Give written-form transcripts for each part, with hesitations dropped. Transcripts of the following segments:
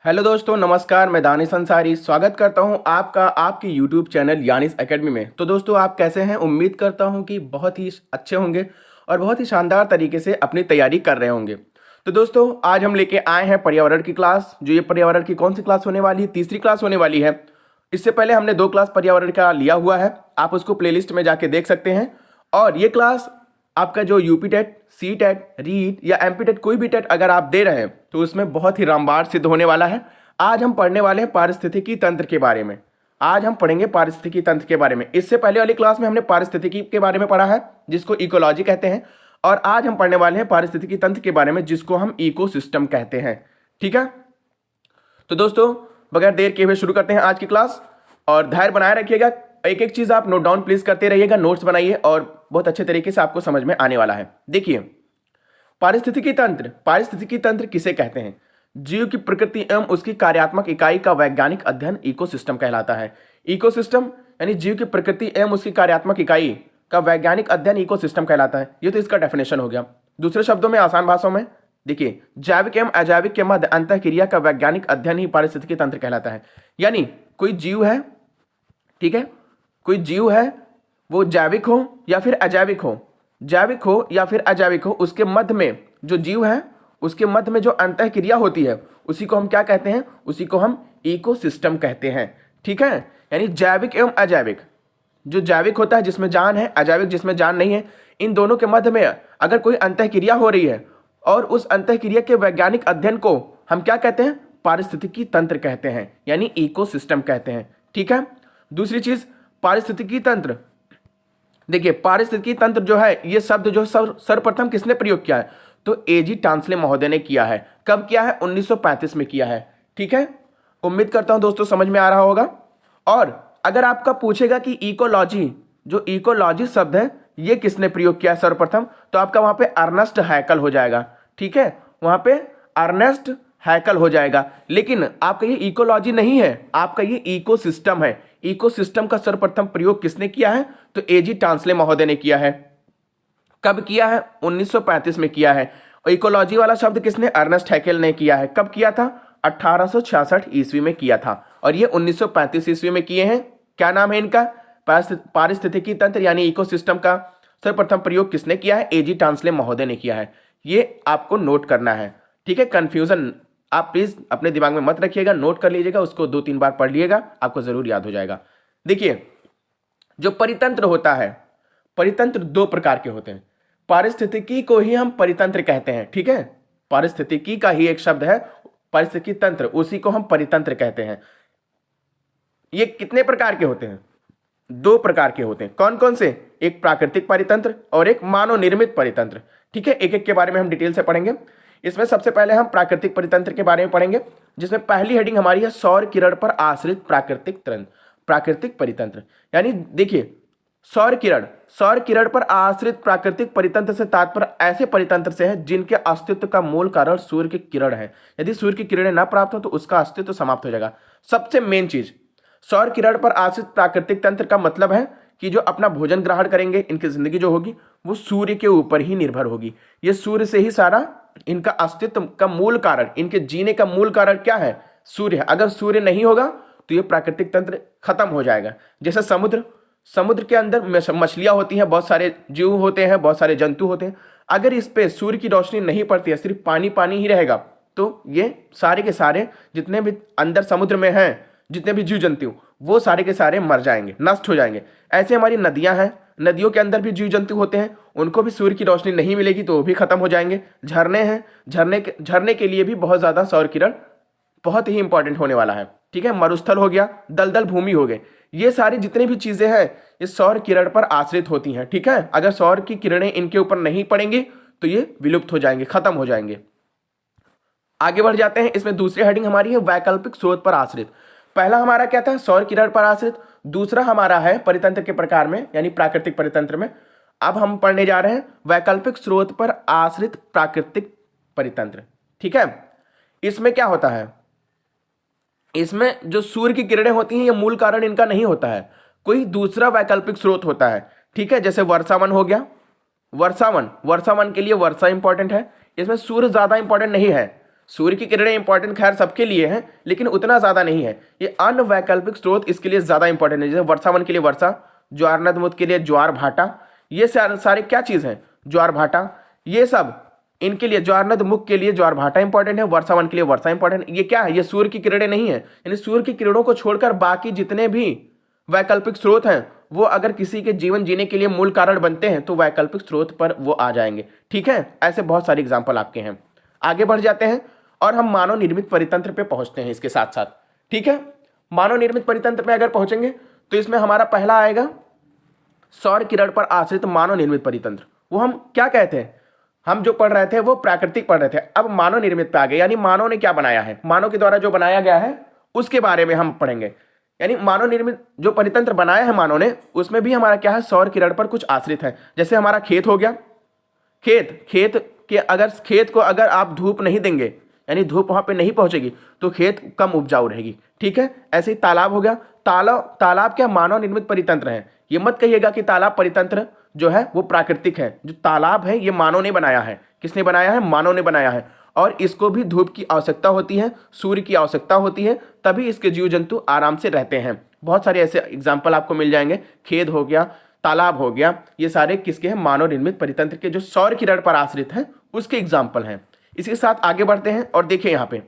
Hello दोस्तों, नमस्कार। मैं दानिश अंसारी स्वागत करता हूं आपका आपके यूट्यूब चैनल यानिस एकेडमी में। तो दोस्तों, आप कैसे हैं? उम्मीद करता हूं कि बहुत ही अच्छे होंगे और बहुत ही शानदार तरीके से अपनी तैयारी कर रहे होंगे। तो दोस्तों, आज हम लेके आए हैं पर्यावरण की क्लास। जो ये पर्यावरण की कौन सी क्लास होने वाली है? तीसरी क्लास होने वाली है। इससे पहले हमने 2 क्लास पर्यावरण का लिया हुआ है, आप उसको प्लेलिस्ट में जाके देख सकते हैं। और ये क्लास आपका जो UP TET, C TET, REET या एमपी टेट, कोई भी टेट अगर आप दे रहे हैं तो उसमें बहुत ही रामबाण सिद्ध होने वाला है। आज हम पढ़ने वाले हैं पारिस्थितिकी तंत्र के बारे में। आज हम पढ़ेंगे पारिस्थितिकी तंत्र के बारे में। इससे पहले वाली क्लास में हमने पारिस्थितिकी के बारे में पढ़ा है, जिसको इकोलॉजी कहते हैं। और आज हम पढ़ने वाले हैं पारिस्थितिकी तंत्र के बारे में, जिसको हम इकोसिस्टम कहते हैं। ठीक है, तो दोस्तों बगैर देर किए हुए शुरू करते हैं आज की क्लास। और धैर्य बनाए रखिएगा, एक एक चीज आप नोट डाउन प्लीज करते रहिएगा, नोट्स बनाइए और बहुत अच्छे तरीके से आपको समझ में आने वाला है। देखिए, पारिस्थितिकी तंत्र किसे कहते हैं? जीव की प्रकृति एवं उसकी कार्यात्मक इकाई का वैज्ञानिक अध्ययन इकोसिस्टम कहलाता है। इकोसिस्टम यानी जीव की प्रकृति एवं उसकी कार्यात्मक इकाई का वैज्ञानिक अध्ययन इकोसिस्टम कहलाता है। ये तो इसका डेफिनेशन हो गया। दूसरे शब्दों में, आसान भाषाओं में देखिए, जैविक एवं अजैविक के मध्य अंतःक्रिया का वैज्ञानिक अध्ययन ही पारिस्थितिकी तंत्र कहलाता है। यानी कोई जीव है, ठीक है, कोई जीव है, वो जैविक हो या फिर अजैविक हो, जैविक हो या फिर अजैविक हो, उसके मध्य में जो जीव है, उसके मध्य में जो अंतःक्रिया होती है, उसी को हम क्या कहते हैं? उसी को हम इकोसिस्टम कहते हैं। ठीक है, यानी जैविक एवं अजैविक, जो जैविक होता है जिसमें जान है, अजैविक जिसमें जान नहीं है, इन दोनों के मध्य में अगर कोई अंतःक्रिया हो रही है और उस अंतःक्रिया के वैज्ञानिक अध्ययन को हम क्या कहते हैं? पारिस्थितिकी तंत्र कहते हैं, यानी इकोसिस्टम कहते हैं। ठीक है, दूसरी चीज, पारिस्थितिकी तंत्र। देखिए, पारिस्थितिकी तंत्र जो है, ये शब्द जो सर्वप्रथम किसने प्रयोग किया है? तो एजी टांसले महोदय ने किया है। कब किया है? 1935 में किया है। ठीक है, उम्मीद करता हूं दोस्तों समझ में आ रहा होगा। और अगर आपका पूछेगा कि इकोलॉजी, जो इकोलॉजी शब्द है, ये किसने प्रयोग किया है सर्वप्रथम, तो आपका वहां पे अर्नेस्ट हैकल हो जाएगा। ठीक है, वहां पे अर्नेस्ट हैकल हो जाएगा। लेकिन आपका ये इकोलॉजी नहीं है, आपका ये इकोसिस्टम है। इकोसिस्टम का सर्वप्रथम प्रयोग किसने किया है? तो एजी टांसले महोदय ने किया है। कब किया है? 1935 में किया है। और इकोलॉजी वाला शब्द किसने? अर्नेस्ट हैकेल ने किया है। कब किया था? 1866 ईस्वी में किया था। और ये 1935 ईस्वी में किए हैं। क्या नाम है इनका? पारिस्थितिकी तंत्र यानी इकोसिस्टम का सर्वप्रथम प्रयोग किसने किया है? एजी टांसले महोदय ने किया है। ये आपको नोट करना है। ठीक है, कंफ्यूजन आप प्लीज अपने दिमाग में मत रखिएगा, नोट कर लीजिएगा, उसको 2-3 बार पढ़ लीजिएगा, आपको जरूर याद हो जाएगा। देखिए, जो परितंत्र होता है, परितंत्र 2 प्रकार के होते हैं। पारिस्थितिकी को ही हम परितंत्र कहते हैं। ठीक है, पारिस्थितिकी का ही एक शब्द है पारिस्थितिकी तंत्र, उसी को हम परितंत्र कहते हैं। ये कितने प्रकार के होते हैं? 2 प्रकार के होते हैं। कौन कौन से? एक प्राकृतिक परितंत्र और एक मानव निर्मित परितंत्र। ठीक है, एक एक के बारे में हम डिटेल से पढ़ेंगे। इसमें सबसे पहले हम प्राकृतिक परितंत्र के बारे में पढ़ेंगे, जिसमें पहली हेडिंग हमारी है सौर किरण पर आश्रित प्राकृतिक परितंत्र। यानी देखिए, सौर किरण पर आश्रित प्राकृतिक परितंत्र से तात्पर्य ऐसे परितंत्र से है जिनके अस्तित्व का मूल कारण सूर्य की किरण है। यदि सूर्य की किरणें न प्राप्त हो तो उसका अस्तित्व समाप्त हो जाएगा। सबसे मेन चीज, सौर किरण पर आश्रित प्राकृतिक तंत्र का मतलब है कि जो अपना भोजन ग्रहण करेंगे, इनकी जिंदगी जो होगी वो सूर्य के ऊपर ही निर्भर होगी। ये सूर्य से ही सारा इनका अस्तित्व का मूल कारण, इनके जीने का मूल कारण क्या है? सूर्य है। अगर सूर्य नहीं होगा तो ये प्राकृतिक तंत्र खत्म हो जाएगा। जैसे समुद्र के अंदर मछलियां होती हैं, बहुत सारे जीव होते हैं, बहुत सारे जंतु होते हैं। अगर इस पे सूर्य की रोशनी नहीं पड़ती है, सिर्फ पानी पानी ही रहेगा, तो ये सारे के सारे जितने भी अंदर समुद्र में हैं, जितने भी जीव जंतु, वो सारे के सारे मर जाएंगे, नष्ट हो जाएंगे। ऐसे हमारी नदियां हैं, नदियों के अंदर भी जीव जंतु होते हैं, उनको भी सूर्य की रोशनी नहीं मिलेगी तो वो भी खत्म हो जाएंगे। झरने हैं, झरने के लिए भी बहुत ज्यादा सौर किरण बहुत ही इंपॉर्टेंट होने वाला है। ठीक है, मरुस्थल हो गया, दलदल भूमि हो गए, ये सारी जितनी भी चीजें हैं ये सौर किरण पर आश्रित होती हैं। ठीक है, अगर सौर की किरणें इनके ऊपर नहीं पड़ेंगी तो ये विलुप्त हो जाएंगे, खत्म हो जाएंगे। आगे बढ़ जाते हैं। इसमें दूसरी हेडिंग हमारी है वैकल्पिक स्रोत पर आश्रित। पहला हमारा क्या था? सौर किरण पर आश्रित। दूसरा हमारा है परितंत्र के प्रकार में, यानी प्राकृतिक परितंत्र में। अब हम पढ़ने जा रहे हैं वैकल्पिक स्रोत पर आश्रित प्राकृतिक परितंत्र। ठीक है, इसमें क्या होता है? इसमें जो सूर्य की किरणें होती हैं, ये मूल कारण इनका नहीं होता है, कोई दूसरा वैकल्पिक स्रोत होता है। ठीक है, जैसे वर्षावन हो गया, वर्षावन के लिए वर्षा इंपॉर्टेंट है। इसमें सूर्य ज्यादा इंपॉर्टेंट नहीं है, सूर्य की किरणें इंपॉर्टेंट खैर सबके लिए है, लेकिन उतना ज़्यादा नहीं है। ये अन्य वैकल्पिक स्रोत इसके लिए ज़्यादा इंपॉर्टेंट है, जैसे वर्षावन के लिए वर्षा, ज्वार नदमुद के लिए ज्वार भाटा, ये सारे क्या चीज़ हैं, ज्वार भाटा, ये सब इनके लिए ज्वार नदमुख के लिए ज्वार भाटा इंपॉर्टेंट है, वर्षावन के लिए वर्षा इंपॉर्टेंट है। ये क्या है, ये सूर्य की किरणें नहीं है, यानी सूर्य की किरणों को छोड़कर बाकी जितने भी वैकल्पिक स्रोत हैं वो अगर किसी के जीवन जीने के लिए मूल कारण बनते हैं तो वैकल्पिक स्रोत पर वो आ जाएंगे। ठीक है, ऐसे बहुत सारे एग्जाम्पल आपके हैं। आगे बढ़ जाते हैं और हम मानव निर्मित परितंत्र पे पहुंचते हैं इसके साथ साथ। ठीक है, मानव निर्मित परितंत्र पे अगर पहुंचेंगे तो इसमें हमारा पहला आएगा सौर किरण पर आश्रित मानव निर्मित परितंत्र। वो हम क्या कहते हैं, हम जो पढ़ रहे थे वो प्राकृतिक पढ़ रहे थे, अब मानव निर्मित पे आ गए, यानी मानव ने क्या बनाया है, मानव के द्वारा जो बनाया गया है उसके बारे में हम पढ़ेंगे। यानी मानव निर्मित जो परितंत्र बनाया है मानव ने, उसमें भी हमारा क्या है, सौर किरण पर कुछ आश्रित है। जैसे हमारा खेत हो गया, खेत को अगर आप धूप नहीं देंगे, यानी धूप वहां पे नहीं पहुंचेगी तो खेत कम उपजाऊ रहेगी। ठीक है, ऐसे ही तालाब हो गया, तालाब क्या मानव निर्मित परितंत्र है। ये मत कहिएगा कि तालाब परितंत्र जो है वो प्राकृतिक है। जो तालाब है ये मानव ने बनाया है। किसने बनाया है, मानव ने बनाया है। और इसको भी धूप की आवश्यकता होती है, सूर्य की आवश्यकता होती है, तभी इसके जीव जंतु आराम से रहते हैं। बहुत सारे ऐसे एग्जाम्पल आपको मिल जाएंगे, खेत हो गया, तालाब हो गया, ये सारे किसके हैं, मानव निर्मित परितंत्र के जो सौर किरण पर आश्रित हैं उसके एग्जाम्पल हैं। इसके साथ आगे बढ़ते हैं और देखिए यहाँ पे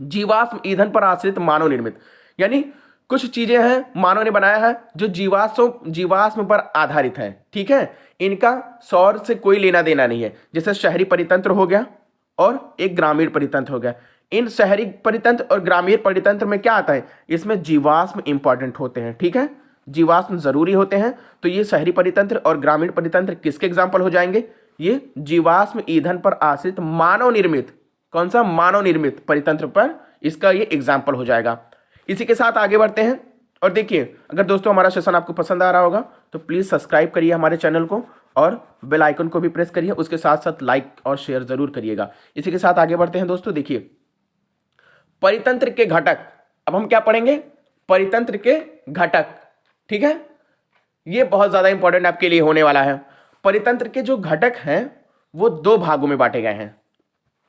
जीवाश्म ईंधन पर आश्रित मानव निर्मित, यानी कुछ चीजें हैं मानव ने बनाया है जो जीवाश्म पर आधारित है। ठीक है, इनका सौर से कोई लेना देना नहीं है। जैसे शहरी परितंत्र हो गया और एक ग्रामीण परितंत्र हो गया। इन शहरी परितंत्र और ग्रामीण परितंत्र में क्या आता है, इसमें जीवाश्म इंपॉर्टेंट होते हैं। ठीक है, जीवाश्म जरूरी होते हैं। तो ये शहरी परितंत्र और ग्रामीण परितंत्र किसके एग्जाम्पल हो जाएंगे, ये जीवाश्म ईंधन पर आश्रित मानव निर्मित, कौन सा, मानव निर्मित परितंत्र पर इसका ये एग्जाम्पल हो जाएगा। इसी के साथ आगे बढ़ते हैं और देखिए, अगर दोस्तों हमारा सेशन आपको पसंद आ रहा होगा तो प्लीज सब्सक्राइब करिए हमारे चैनल को और बेल आइकन को भी प्रेस करिए, उसके साथ साथ लाइक और शेयर जरूर करिएगा। इसी के साथ आगे बढ़ते हैं दोस्तों। देखिए परितंत्र के घटक, अब हम क्या पढ़ेंगे, परितंत्र के घटक। ठीक है, ये बहुत ज्यादा इंपॉर्टेंट आपके लिए होने वाला है। परितंत्र के जो घटक हैं वो दो भागों में बांटे गए हैं।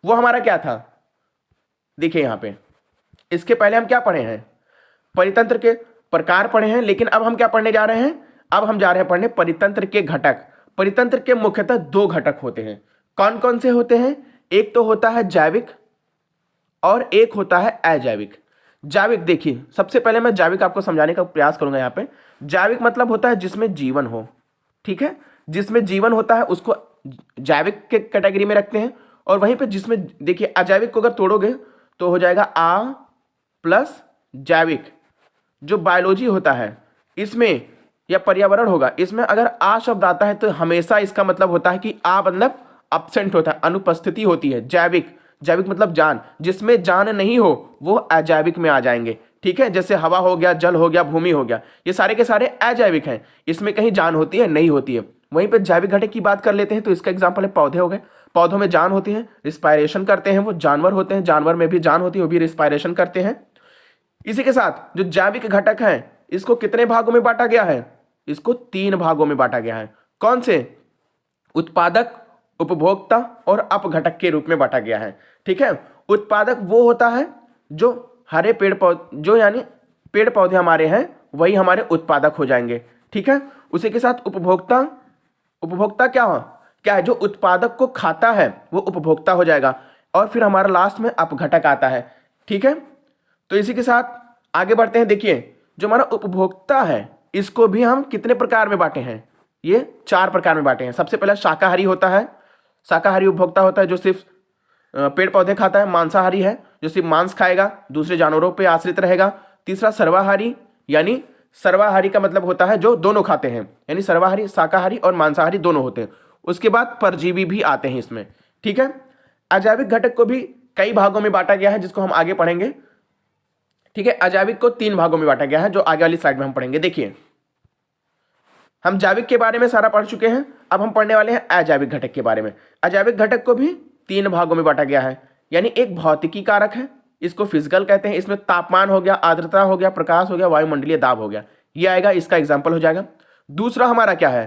वो हमारा क्या था, देखिए यहां पे, इसके पहले हम क्या पढ़े हैं, परितंत्र के प्रकार पढ़े हैं, लेकिन अब हम क्या पढ़ने जा रहे हैं, अब हम जा रहे हैं पढ़ने परितंत्र के घटक। परितंत्र के मुख्यतः दो घटक होते हैं। कौन कौन से होते हैं, एक तो होता है जैविक और एक होता है अजैविक। जैविक, देखिए सबसे पहले मैं जैविक आपको समझाने का प्रयास करूंगा। यहाँ पे जैविक मतलब होता है जिसमें जीवन हो। ठीक है, जिसमें जीवन होता है उसको जैविक के कैटेगरी में रखते हैं। और वहीं पे जिसमें, देखिए अजैविक को अगर तोड़ोगे तो हो जाएगा आ प्लस जैविक। जो बायोलॉजी होता है इसमें या पर्यावरण होगा, इसमें अगर आ शब्द आता है तो हमेशा इसका मतलब होता है कि आ मतलब अब्सेंट होता है, अनुपस्थिति होती है। जैविक, जैविक मतलब जान, जिसमें जान नहीं हो वो अजैविक में आ जाएंगे। ठीक है, जैसे हवा हो गया, जल हो गया, भूमि हो गया, ये सारे के सारे अजैविक हैं, इसमें कहीं जान होती है, नहीं होती है। वहीं पे जैविक घटक की बात कर लेते हैं तो इसका एग्जाम्पल है पौधे हो गए। पौधों में जान होती है, रिस्पायरेशन करते हैं, वो जानवर होते हैं, जानवर में भी जान होती है, वो भी रिस्पायरेशन करते हैं। इसी के साथ जो जैविक घटक है इसको कितने भागों में बांटा गया है, इसको 3 भागों में बांटा गया है। कौन से, उत्पादक, उपभोक्ता और अपघटक के रूप में बांटा गया है। ठीक है, उत्पादक वो होता है जो हरे पेड़ पौधे, जो यानी पेड़ पौधे हमारे हैं वही हमारे उत्पादक हो जाएंगे। ठीक है, उसी के साथ उपभोक्ता, उपभोक्ता क्या है, जो उत्पादक को खाता है वो उपभोक्ता हो जाएगा। और फिर हमारा लास्ट में अपघटक आता है। ठीक है, तो इसी के साथ आगे बढ़ते हैं। देखिए जो हमारा उपभोक्ता है इसको भी हम कितने प्रकार में बांटे हैं, ये 4 प्रकार में बांटे हैं। सबसे पहला शाकाहारी होता है, शाकाहारी उपभोक्ता होता है जो सिर्फ पेड़ पौधे खाता है। मांसाहारी है जो सिर्फ मांस खाएगा, दूसरे जानवरों पे आश्रित रहेगा। तीसरा सर्वाहारी, यानी सर्वाहारी का मतलब होता है जो दोनों खाते हैं, यानी सर्वाहारी, शाकाहारी और मांसाहारी दोनों होते हैं। उसके बाद परजीवी भी आते हैं इसमें। ठीक है, अजैविक घटक को भी कई भागों में बांटा गया है जिसको हम आगे पढ़ेंगे। ठीक है, अजैविक को 3 भागों में बांटा गया है जो आगे वाली स्लाइड में हम पढ़ेंगे। देखिए हम जैविक के बारे में सारा पढ़ चुके हैं, अब हम पढ़ने वाले हैं अजैविक घटक के बारे में। अजैविक घटक को भी 3 भागों में बांटा गया है, यानी एक भौतिकी कारक है, इसको फिजिकल कहते हैं। इसमें तापमान हो गया, आर्द्रता हो गया, प्रकाश हो गया, वायुमंडलीय दाब हो गया, ये आएगा, इसका एग्जाम्पल हो जाएगा। दूसरा हमारा क्या है,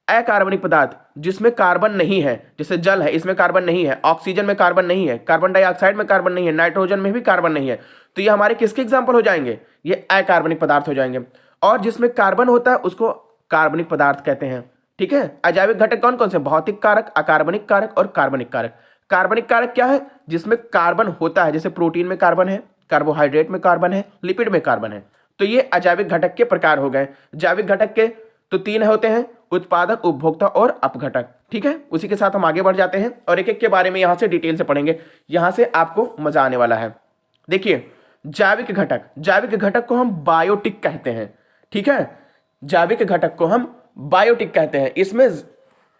अकार्बनिक पदार्थ जिसमें कार्बन नहीं है, जैसे जल है इसमें कार्बन नहीं है, ऑक्सीजन में कार्बन नहीं है, कार्बन डाइऑक्साइड में कार्बन नहीं है, नाइट्रोजन में भी कार्बन नहीं है, तो ये हमारे किसके एग्जाम्पल हो जाएंगे, ये अकार्बनिक पदार्थ हो जाएंगे। और जिसमें कार्बन होता है उसको कार्बनिक पदार्थ कहते हैं। ठीक है, अजैविक घटक कौन कौन से, भौतिक कारक, अकार्बनिक कारक और कार्बनिक कारक। कार्बनिक कारक क्या है, जिसमें कार्बन होता है, जैसे प्रोटीन में कार्बन है, कार्बोहाइड्रेट में कार्बन है, लिपिड में कार्बन है, तो ये अजैविक घटक के प्रकार हो गए। जैविक घटक के तो 3 होते हैं, उत्पादक, उपभोक्ता और अपघटक। ठीक है, उसी के साथ हम आगे बढ़ जाते हैं और एक एक के बारे में यहां से डिटेल से पढ़ेंगे, यहां से आपको मजा आने वाला है। देखिए, जैविक घटक, जैविक घटक को हम बायोटिक कहते हैं। ठीक है, जैविक घटक को हम बायोटिक कहते हैं। इसमें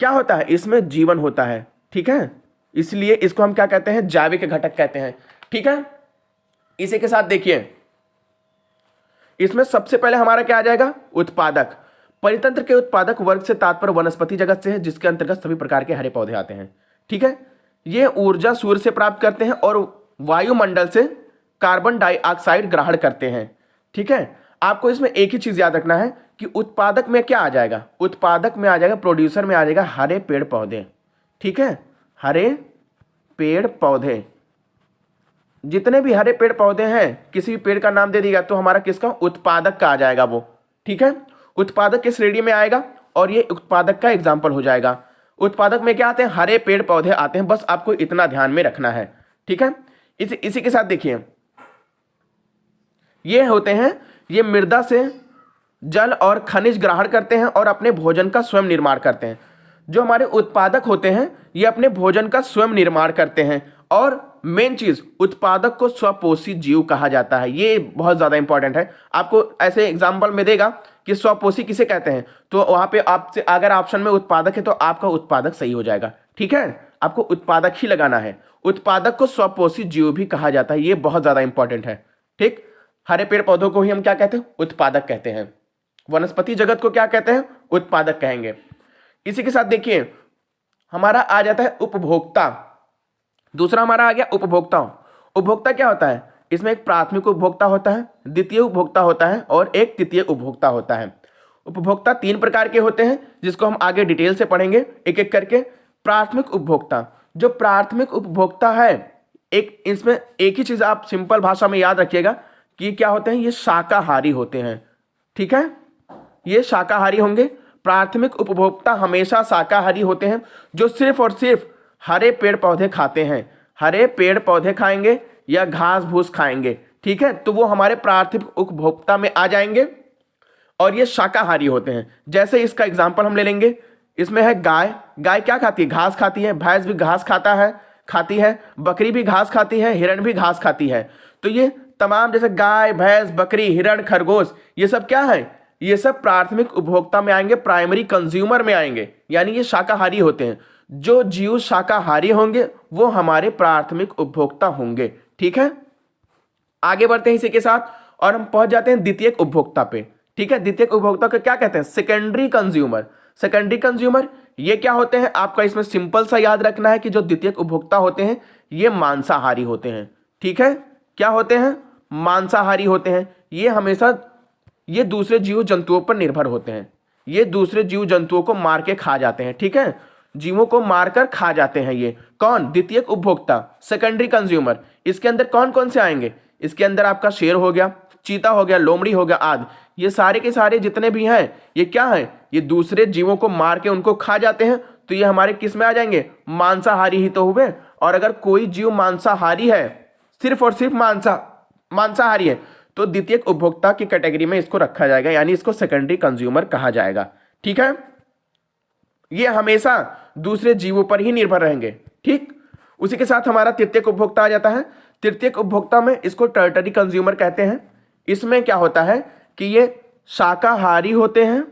क्या होता है, इसमें जीवन होता है। ठीक है, इसलिए इसको हम क्या कहते हैं, जैविक घटक कहते हैं। ठीक है, इसी के साथ देखिए, इसमें सबसे पहले हमारा क्या आ जाएगा, उत्पादक। परितंत्र के उत्पादक वर्ग से तात्पर्य वनस्पति जगत से है, जिसके अंतर्गत सभी प्रकार के हरे पौधे आते हैं। ठीक है, ये ऊर्जा सूर्य से प्राप्त करते हैं और वायुमंडल से कार्बन डाइऑक्साइड ग्रहण करते हैं। ठीक है, आपको इसमें एक ही चीज याद रखना है कि उत्पादक में क्या आ जाएगा, उत्पादक में आ जाएगा, प्रोड्यूसर में आ जाएगा हरे पेड़ पौधे। ठीक है, हरे पेड़ पौधे, जितने भी हरे पेड़ पौधे हैं, किसी भी पेड़ का नाम दे दिएगा तो हमारा किसका, उत्पादक का आ जाएगा वो। ठीक है, उत्पादक के श्रेणी में आएगा और ये उत्पादक का एग्जाम्पल हो जाएगा। उत्पादक में क्या आते हैं, हरे पेड़ पौधे आते हैं, बस आपको इतना ध्यान में रखना है। ठीक है, इसी के साथ देखिए, ये होते हैं, ये मृदा से जल और खनिज ग्रहण करते हैं और अपने भोजन का स्वयं निर्माण करते हैं। जो हमारे उत्पादक होते हैं ये अपने भोजन का स्वयं निर्माण करते हैं। और मेन चीज, उत्पादक को स्वपोषी जीव कहा जाता है। ये बहुत ज्यादा इंपॉर्टेंट है, आपको ऐसे एग्जाम्पल में देगा कि स्वपोषी किसे कहते हैं, तो वहां पे आपसे अगर ऑप्शन में उत्पादक है तो आपका उत्पादक सही हो जाएगा। ठीक है, आपको उत्पादक ही लगाना है। उत्पादक को स्वपोषी जीव भी कहा जाता है, ये बहुत ज्यादा इंपॉर्टेंट है। ठीक, हरे पेड़ पौधों को ही हम क्या कहते हैं, उत्पादक कहते हैं। वनस्पति जगत को क्या कहते हैं, उत्पादक कहेंगे। इसी के साथ देखिए, हमारा आ जाता है उपभोक्ता। दूसरा हमारा आ गया उपभोक्ता। उपभोक्ता क्या होता है, इसमें एक प्राथमिक उपभोक्ता होता है, द्वितीय उपभोक्ता होता है और एक तृतीय उपभोक्ता होता है। उपभोक्ता 3 प्रकार के होते हैं, जिसको हम आगे डिटेल से पढ़ेंगे एक एक करके। प्राथमिक उपभोक्ता, जो प्राथमिक उपभोक्ता है, एक इसमें एक ही चीज आप सिंपल भाषा में याद रखिएगा कि क्या होते हैं, ये शाकाहारी होते हैं। ठीक है, ये शाकाहारी होंगे। प्राथमिक उपभोक्ता हमेशा शाकाहारी होते हैं, जो सिर्फ और सिर्फ हरे पेड़ पौधे खाते हैं। हरे पेड़ पौधे खाएंगे या घास भूस खाएंगे। ठीक है, तो वो हमारे प्राथमिक उपभोक्ता में आ जाएंगे और ये शाकाहारी होते हैं। जैसे इसका एग्जाम्पल हम ले लेंगे, इसमें है गाय। गाय क्या खाती है, घास खाती है। भैंस भी घास खाती है। बकरी भी घास खाती है, हिरण भी घास खाती है। तो ये तमाम जैसे गाय, भैंस, बकरी, हिरण, खरगोश, ये सब क्या है, ये सब प्राथमिक उपभोक्ता में आएंगे, प्राइमरी कंज्यूमर में आएंगे, यानी ये शाकाहारी होते हैं। जो जीव शाकाहारी होंगे वो हमारे प्राथमिक उपभोक्ता होंगे। ठीक है, आगे बढ़ते हैं इसी के साथ और हम पहुंच जाते हैं द्वितीयक उपभोक्ता पे। ठीक है, द्वितीयक उपभोक्ता को क्या कहते हैं, सेकेंडरी कंज्यूमर। सेकेंडरी कंज्यूमर ये क्या होते हैं, आपका इसमें सिंपल सा याद रखना है कि जो द्वितीयक उपभोक्ता होते हैं ये मांसाहारी होते हैं। ठीक है, क्या होते हैं, मांसाहारी होते हैं। ये हमेशा ये दूसरे जीव जंतुओं पर निर्भर होते हैं। ये दूसरे जीव जंतुओं को मार के खा जाते हैं। ठीक है, जीवों को मारकर खा जाते हैं। ये कौन, द्वितीयक उपभोक्ता, सेकेंडरी कंज्यूमर। इसके अंदर कौन कौन से आएंगे, इसके अंदर आपका शेर हो गया, चीता हो गया, लोमड़ी हो गया आदि। ये सारे के सारे जितने भी हैं ये क्या है, ये दूसरे जीवों को मार के उनको खा जाते हैं। तो ये हमारे किस में आ जाएंगे, मांसाहारी ही तो हुए। और अगर कोई जीव मांसाहारी है, सिर्फ और सिर्फ मांसाहारी है, तो द्वितीयक उपभोक्ता की कैटेगरी में इसको रखा जाएगा, यानी इसको सेकेंडरी कंज्यूमर कहा जाएगा। ठीक है, ये हमेशा दूसरे जीवों पर ही निर्भर रहेंगे। ठीक, उसी के साथ हमारा तृतीयक उपभोक्ता आ जाता है। तृतीयक उपभोक्ता में इसको टर्टरी कंज्यूमर कहते हैं। इसमें क्या होता है कि ये शाकाहारी होते हैं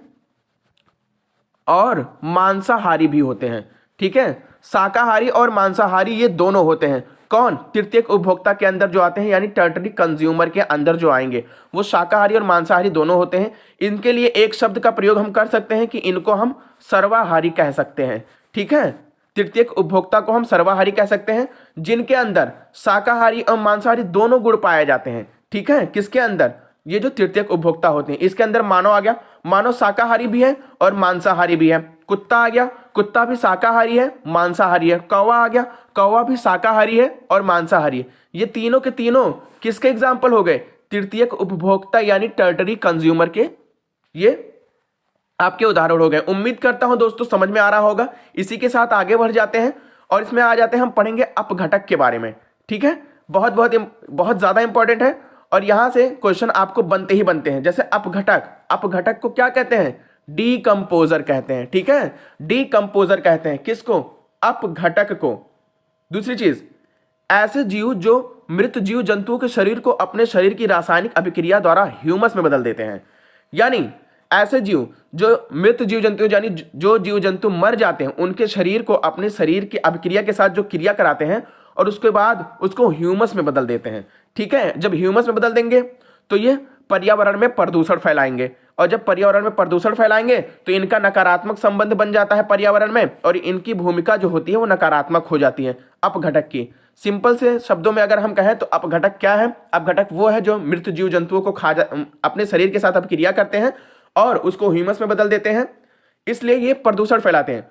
और मांसाहारी भी होते हैं। ठीक है, शाकाहारी और मांसाहारी ये दोनों होते हैं। कौन, तृतीयक उपभोक्ता के अंदर जो आते हैं, यानी टर्टरी कंज्यूमर के अंदर जो आएंगे वो शाकाहारी और मांसाहारी दोनों होते हैं। इनके लिए एक शब्द का प्रयोग हम कर सकते हैं कि इनको हम सर्वाहारी कह सकते हैं। ठीक है, तृतीयक उपभोक्ता को हम सर्वाहारी कह सकते हैं, जिनके अंदर शाकाहारी और मांसाहारी दोनों गुण पाए जाते हैं। ठीक है, किसके अंदर, ये जो तृतीयक उपभोक्ता होते हैं, इसके अंदर मानव आ गया, मानव शाकाहारी भी है और मांसाहारी भी है। कुत्ता आ गया, कुत्ता भी शाकाहारी है, मांसाहारी है। कौवा आ गया, कौवा भी शाकाहारी है और मांसाहारी है। ये तीनों के तीनों किसके एग्जाम्पल हो गए? तृतीयक उपभोक्ता यानी टर्टरी कंज्यूमर के ये आपके उदाहरण हो गए। उम्मीद करता हूं दोस्तों समझ में आ रहा होगा। इसी के साथ आगे बढ़ जाते हैं और इसमें आ जाते हैं, हम पढ़ेंगे अपघटक के बारे में। ठीक है, बहुत बहुत बहुत ज्यादा इंपॉर्टेंट है और यहां से क्वेश्चन आपको बनते ही बनते हैं। जैसे अपघटक, अपघटक को क्या कहते हैं? डीकंपोजर कहते हैं। ठीक है, डीकंपोजर कहते हैं किसको? अपघटक को। दूसरी चीज, ऐसे जीव जो मृत जीव जंतुओं के शरीर को अपने शरीर की रासायनिक अभिक्रिया द्वारा ह्यूमस में बदल देते हैं। यानी ऐसे जीव जो मृत जीव जंतु यानी जो जीव जंतु मर जाते हैं उनके शरीर को अपने शरीर की अभिक्रिया के साथ जो क्रिया कराते हैं और उसके बाद उसको ह्यूमस में बदल देते हैं। ठीक है, जब ह्यूमस में बदल देंगे तो ये पर्यावरण में प्रदूषण फैलाएंगे और जब पर्यावरण में प्रदूषण फैलाएंगे तो इनका नकारात्मक संबंध बन जाता है पर्यावरण में और इनकी भूमिका जो होती है वो नकारात्मक हो जाती है अपघटक की। सिंपल से शब्दों में अगर हम कहें तो अपघटक क्या है? अपघटक वो है जो मृत जीव जंतुओं को अपने शरीर के साथ अभिक्रिया करते हैं और उसको ह्यूमस में बदल देते हैं, इसलिए ये प्रदूषण फैलाते हैं।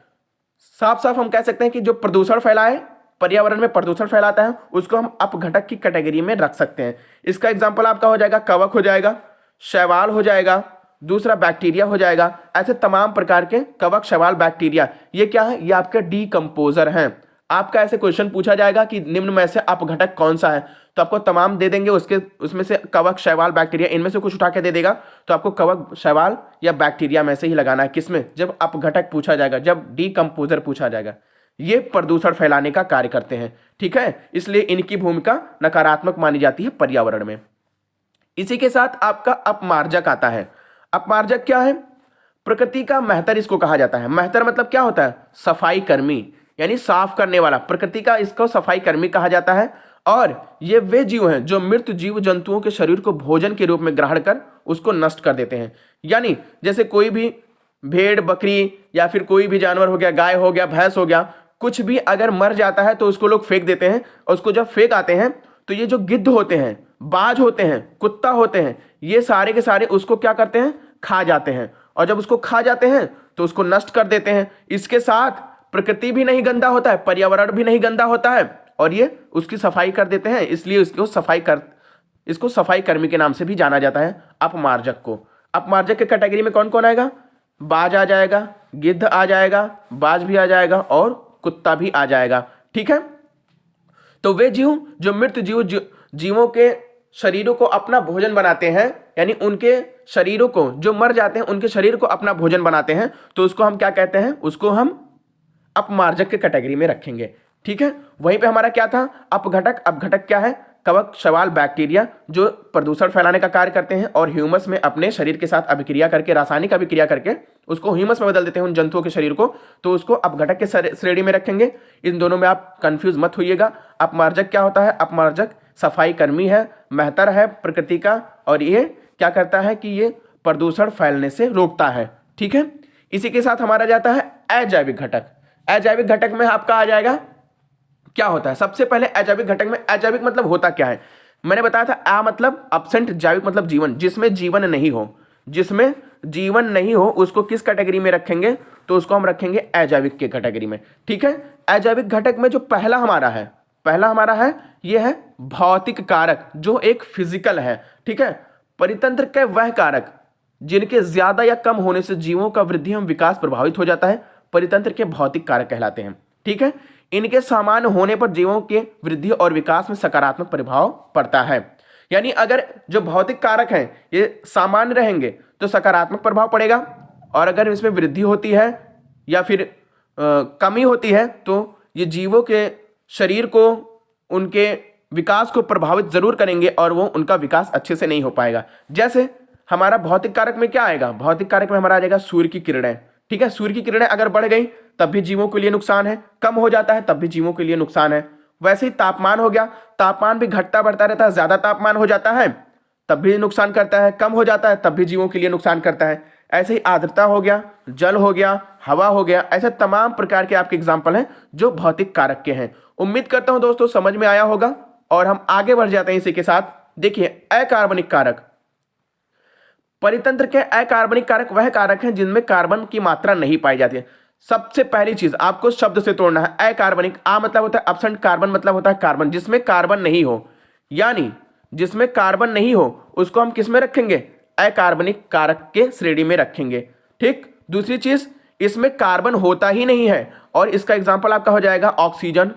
साफ साफ हम कह सकते हैं कि जो प्रदूषण फैलाए, पर्यावरण में प्रदूषण फैलाता है, उसको हम अपघटक की कैटेगरी में रख सकते हैं। इसका एग्जांपल आपका हो जाएगा कवक हो जाएगा, शैवाल हो जाएगा, दूसरा बैक्टीरिया हो जाएगा। ऐसे तमाम प्रकार के कवक, शैवाल, बैक्टीरिया ये क्या है? ये आपके डीकंपोजर हैं। आपका ऐसे क्वेश्चन पूछा जाएगा कि निम्न में से अपघटक कौन सा है, तो आपको तमाम दे देंगे, उसमें से कवक, शैवाल, बैक्टीरिया इनमें से कुछ उठा के दे देगा, तो आपको कवक, शैवाल या बैक्टीरिया में से ही लगाना है। किसमें? जब अपघटक पूछा जाएगा, जब डीकंपोजर पूछा जाएगा। ये प्रदूषण फैलाने का कार्य करते हैं। ठीक है, इसलिए इनकी भूमिका नकारात्मक मानी जाती है पर्यावरण में। इसी के साथ आपका अपमार्जक आता है। अपमार्जक क्या है? प्रकृति का मेहतर इसको कहा जाता है। मेहतर मतलब क्या होता है? सफाई कर्मी यानी साफ करने वाला। प्रकृति का इसको सफाई कर्मी कहा जाता है और ये वे जीव हैं जो मृत जीव जंतुओं के शरीर को भोजन के रूप में ग्रहण कर उसको नष्ट कर देते हैं। यानी जैसे कोई भी भेड़, बकरी या फिर कोई भी जानवर हो गया, गाय हो गया, भैंस हो गया, कुछ भी अगर मर जाता है तो उसको लोग फेंक देते हैं और उसको जब फेंक आते हैं तो ये जो गिद्ध होते हैं, बाज होते हैं, कुत्ता होते हैं, ये सारे के सारे उसको क्या करते हैं? खा जाते हैं और जब उसको खा जाते हैं तो उसको नष्ट कर देते हैं। इसके साथ प्रकृति भी नहीं गंदा होता है, पर्यावरण भी नहीं गंदा होता है और ये उसकी सफाई कर देते हैं, इसलिए इसको सफाई कर्मी के नाम से भी जाना जाता है अपमार्जक को। अपमार्जक के कैटेगरी में कौन कौन आएगा? बाज आ जाएगा, गिद्ध आ जाएगा, बाज भी आ जाएगा और कुत्ता भी आ जाएगा। ठीक है, तो वे जीव जो मृत जीवों के शरीरों को अपना भोजन बनाते हैं, यानी उनके शरीरों को, जो मर जाते हैं उनके शरीर को अपना भोजन बनाते हैं, तो उसको हम क्या कहते हैं? उसको हम अपमार्जक के कैटेगरी में रखेंगे। ठीक है, वहीं पे हमारा क्या था? अपघटक। अपघटक क्या है? कवक, शैवाल, बैक्टीरिया जो प्रदूषण फैलाने का कार्य करते हैं और ह्यूमस में अपने शरीर के साथ अभिक्रिया करके, रासायनिक अभिक्रिया करके उसको ह्यूमस में बदल देते हैं उन जंतुओं के शरीर को, तो उसको अपघटक के श्रेणी में रखेंगे। इन दोनों में आप कंफ्यूज मत होइएगा। अपमार्जक क्या होता है? अपमार्जक सफाई कर्मी है, मेहतर है प्रकृति का और ये क्या करता है कि ये प्रदूषण फैलने से रोकता है। ठीक है, इसी के साथ हमारा जाता है अजैविक घटक। अजैविक घटक में आपका आ जाएगा क्या होता है? सबसे पहले अजैविक घटक में, अजैविक मतलब होता क्या है? मैंने बताया था आ मतलब अब्सेंट, जैविक मतलब जीवन, जिसमें जीवन नहीं हो। जिसमें जीवन नहीं हो उसको किस कैटेगरी में रखेंगे? तो उसको हम रखेंगे अजैविक के कैटेगरी में। ठीक है, अजैविक घटक में जो पहला हमारा है यह है भौतिक कारक, जो एक फिजिकल है। ठीक है, परितंत्र के वह कारक जिनके ज्यादा या कम होने से जीवों का वृद्धि एवं विकास प्रभावित हो जाता है, परितंत्र के भौतिक कारक कहलाते हैं। ठीक है, इनके सामान्य होने पर जीवों के वृद्धि और विकास में सकारात्मक प्रभाव पड़ता है। यानी अगर जो भौतिक कारक हैं ये सामान्य रहेंगे तो सकारात्मक प्रभाव पड़ेगा और अगर इसमें वृद्धि होती है या फिर कमी होती है तो ये जीवों के शरीर को, उनके विकास को प्रभावित जरूर करेंगे और वो उनका विकास अच्छे से नहीं हो पाएगा। जैसे हमारा भौतिक कारक में क्या आएगा? भौतिक कारक में हमारा आ जाएगा सूर्य की किरणें। ठीक है, सूर्य की किरणें अगर बढ़ गई तब भी जीवों के लिए नुकसान है, कम हो जाता है तब भी जीवों के लिए नुकसान है। वैसे ही तापमान हो गया, तापमान भी घटता बढ़ता रहता है, ज्यादा तापमान हो जाता है तब भी नुकसान करता है, कम हो जाता है तब भी जीवों के लिए नुकसान करता है। ऐसे ही आर्द्रता हो गया, जल हो गया, हवा हो गया, ऐसे तमाम प्रकार के आपके एग्जाम्पल हैं जो भौतिक कारक के हैं। उम्मीद करता हूं दोस्तों समझ में आया होगा और हम आगे बढ़ जाते हैं इसी के साथ। देखिए अकार्बनिक कारक, परितंत्र के अकार्बनिक कारक वह कारक हैं जिनमें कार्बन की मात्रा नहीं पाई जाती है। सबसे पहली चीज आपको शब्द से तोड़ना है। अकार्बनिक, आ मतलब होता है एब्सेंट, कार्बन मतलब होता है कार्बन, जिसमें कार्बन नहीं हो, यानी जिसमें कार्बन नहीं हो उसको हम किस में रखेंगे? अकार्बनिक कारक के श्रेणी में रखेंगे। ठीक। दूसरी चीज, इसमें कार्बन होता ही नहीं है, और इसका एग्जाम्पल आपका हो जाएगा ऑक्सीजन,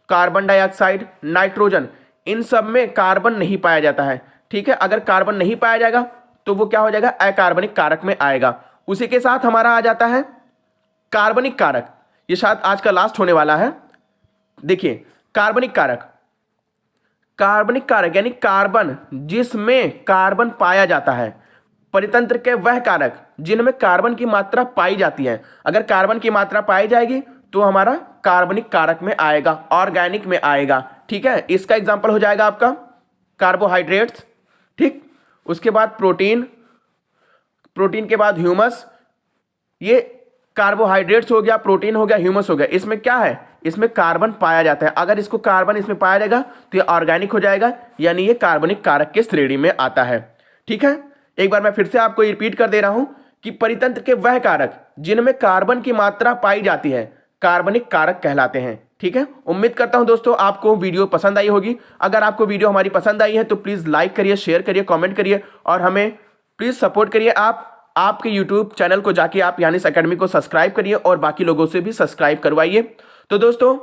कार्बन डाइऑक्साइड, नाइट्रोजन। इन सब में कार्बन नहीं पाया जाता है। ठीक है, अगर कार्बन नहीं पाया जाएगा तो वो क्या हो जाएगा? अकार्बनिक कारक में आएगा। उसी के साथ हमारा आ जाता है कार्बनिक कारक। ये शायद आज का लास्ट होने वाला है। देखिए, कार्बनिक कारक, कार्बनिक कारक यानी कार्बन जिसमें कार्बन पाया जाता है। परितंत्र के वह कारक जिनमें कार्बन की मात्रा पाई जाती है। अगर कार्बन की मात्रा पाई जाएगी तो हमारा कार्बनिक कारक में आएगा, ऑर्गेनिक में आएगा। ठीक है, इसका एग्जांपल हो जाएगा आपका कार्बोहाइड्रेट्स। ठीक, उसके बाद प्रोटीन, प्रोटीन के बाद ह्यूमस। ये कार्बोहाइड्रेट्स हो गया, प्रोटीन हो गया, ह्यूमस हो गया। इसमें क्या है? इसमें कार्बन पाया जाता है। अगर इसको कार्बन इसमें पाया जाएगा तो ये ऑर्गेनिक हो जाएगा, यानी ये कार्बनिक कारक के श्रेणी में आता है। ठीक है, एक बार मैं फिर से आपको रिपीट कर दे रहा हूं कि परितंत्र के वह कारक जिनमें कार्बन की मात्रा पाई जाती है कार्बनिक कारक कहलाते हैं। ठीक है, उम्मीद करता हूं दोस्तों आपको वीडियो पसंद आई होगी। अगर आपको वीडियो हमारी पसंद आई है तो प्लीज लाइक करिए, शेयर करिए, कमेंट करिए, और हमें प्लीज सपोर्ट करिए। आपके यूट्यूब चैनल को जाके आप यानिस एकेडमी को सब्सक्राइब करिए और बाकी लोगों से भी सब्सक्राइब करवाइए। तो दोस्तों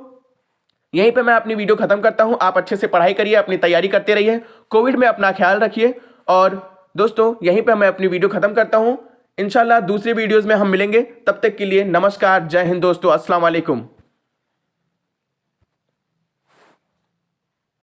यहीं पे मैं अपनी वीडियो खत्म करता हूं। आप अच्छे से पढ़ाई करिए, अपनी तैयारी करते रहिए, कोविड में अपना ख्याल रखिए। और दोस्तों यहीं पे मैं अपनी वीडियो खत्म करता हूं। इंशाल्लाह दूसरी वीडियोस में हम मिलेंगे। तब तक के लिए नमस्कार, जय हिंद दोस्तों, अस्सलाम वालेकुम।